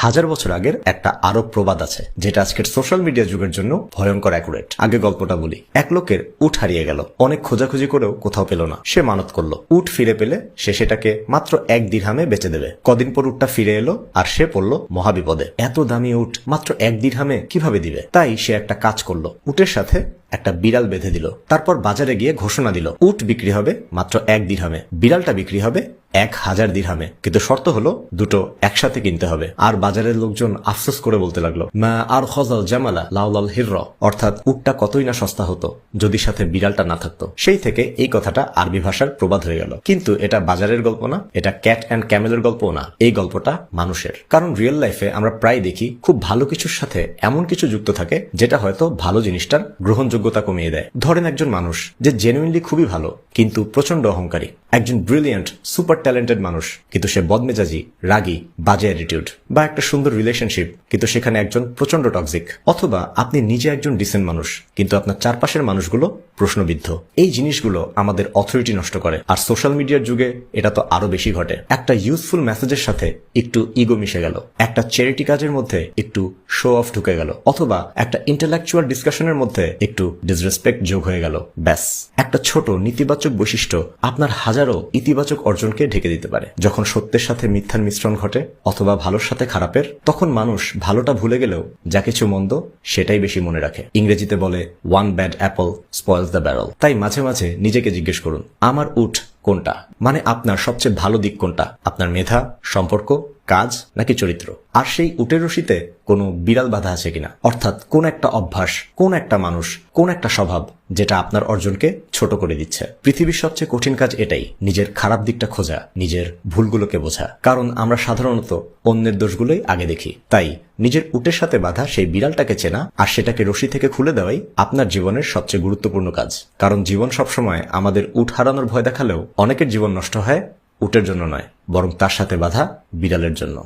হাজার বছর আগের একটা আরব প্রবাদ আছে যেটা আজকের সোশ্যাল মিডিয়া যুগের জন্য ভয়ঙ্কর অ্যাকুরেট। আগে গল্পটা বলি। এক লোকের উট হারিয়ে গেল, অনেক খোঁজাখুঁজি করেও কোথাও পেল না। সে মানত করলো উট ফিরে পেলে সে সেটাকে মাত্র 1 দিরহামে বেচে দেবে। কদিন পর উটটা ফিরে এলো আর সে পড়লো মহাবিপদে। এত দামি উট মাত্র 1 দিরহামে কিভাবে দিবে? তাই সে একটা কাজ করলো, উটের সাথে একটা বিড়াল বেঁধে দিল। তারপর বাজারে গিয়ে ঘোষণা দিল উট বিক্রি হবে মাত্র 1 দিরহামে, বিড়ালটা বিক্রি হবে 1000 দিরহামে, কিন্তু শর্ত হলো দুটো একসাথে কিনতে হবে। আর বাজারের লোকজন আফসোস করে বলতে লাগলো মা আর খজাল জামালা লাউলাল হিরর, অর্থাৎ উটটা কতই না সস্তা হতো যদি সাথে বিড়ালটা না থাকতো। সেই থেকে এই কথাটা আরবি ভাষার প্রবাদ হয়ে গেল। কিন্তু এটা বাজারের গল্প না, এটা ক্যাট অ্যান্ড ক্যামেলের গল্পও না, এই গল্পটা মানুষের। কারণ রিয়েল লাইফে আমরা প্রায় দেখি খুব ভালো কিছুর সাথে এমন কিছু যুক্ত থাকে যেটা হয়তো ভালো জিনিসটার গ্রহণযোগ্যতা কমিয়ে দেয়। ধরেন একজন মানুষ যে জেনুইনলি খুবই ভালো কিন্তু প্রচন্ড অহংকারী, একজন ব্রিলিয়ান্ট সুপার ট্যালেন্টেড মানুষ কিন্তু সে বদমেজাজি, রাগী, বাজে অ্যাটিটিউড, বা একটা সুন্দর রিলেশনশিপ কিন্তু সেখানে একজন প্রচন্ড টক্সিক, অথবা আপনি নিজে একজন ডিসেন্ট মানুষ কিন্তু আপনার চারপাশের মানুষগুলো প্রশ্নবিদ্ধ। এই জিনিসগুলো আমাদের অথরিটি নষ্ট করে। আর সোশ্যাল মিডিয়ার যুগে এটা তো আরো বেশি ঘটে। একটা ইউজফুল মেসেজের সাথে একটু ইগো মিশে গেল, একটা চ্যারিটি কাজের মধ্যে একটু শো অফ ঢুকে গেল, অথবা একটা ইন্টেলেকচুয়াল ডিসকাশনের মধ্যে একটু ডিসরেসপেক্ট যোগ হয়ে গেল। ব্যাস, একটা ছোট নেতিবাচক বৈশিষ্ট্য আপনার হাজারো ইতিবাচক অর্জনকে ঢেকে দিতে পারে। যখন সত্যের সাথে মিথ্যার মিশ্রণ ঘটে অথবা ভালোর সাথে খারাপের, তখন মানুষ ভালোটা ভুলে গেলেও যা কিছু মন্দ সেটাই বেশি মনে রাখে। ইংরেজিতে বলে one bad Apple spoils the barrel. তাই মাঝে মাঝে নিজেকে জিজ্ঞেস করুন আমার উট কোনটা, মানে আপনার সবচেয়ে ভালো দিক কোনটা, আপনার মেধা, সম্পর্ক, কাজ নাকি চরিত্র? আর সেই উটের রশিতে কোনো বিড়াল বাঁধা আছে কিনা, অর্থাৎ কোন একটা অভ্যাস, কোন একটা মানুষ, কোন একটা স্বভাব যেটা আপনার অর্জনকে ছোট করে দিচ্ছে। পৃথিবীর সবচেয়ে কঠিন কাজ এটাই, নিজের খারাপ দিকটা খোঁজা, নিজের ভুলগুলোকে বোঝা। কারণ আমরা সাধারণত অন্যের দোষগুলোই আগে দেখি। তাই নিজের উটের সাথে বাঁধা সেই বিড়ালটাকে চেনা আর সেটাকে রশি থেকে খুলে দেওয়াই আপনার জীবনের সবচেয়ে গুরুত্বপূর্ণ কাজ। কারণ জীবন সবসময় আমাদের উট হারানোর ভয় দেখালেও অনেকের জীবন নষ্ট হয় উটের জন্য নয়, বরং তার সাথে বাঁধা বিড়ালের জন্য।